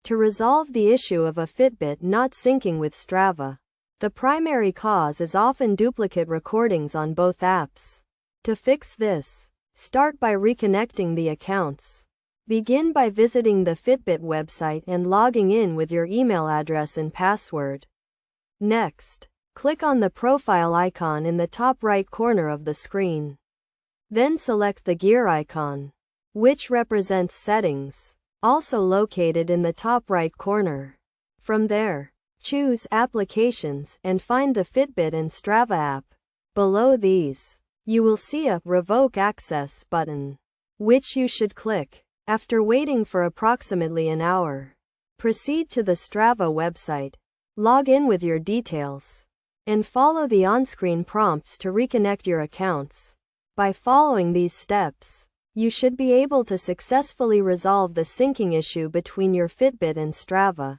To resolve the issue of a Fitbit not syncing with Strava. The primary cause is often duplicate recordings on both apps. To fix this, start by reconnecting the accounts. Begin by visiting the Fitbit website and logging in with your email address and password. Next, click on the profile icon in the top right corner of the screen. Then select the gear icon, which represents settings, also located in the top right corner. From there, choose Applications and find the Fitbit and Strava app. Below these, you will see a Revoke Access button, which you should click. After waiting for approximately an hour, proceed to the Strava website, log in with your details, and follow the on-screen prompts to reconnect your accounts. By following these steps, you should be able to successfully resolve the syncing issue between your Fitbit and Strava.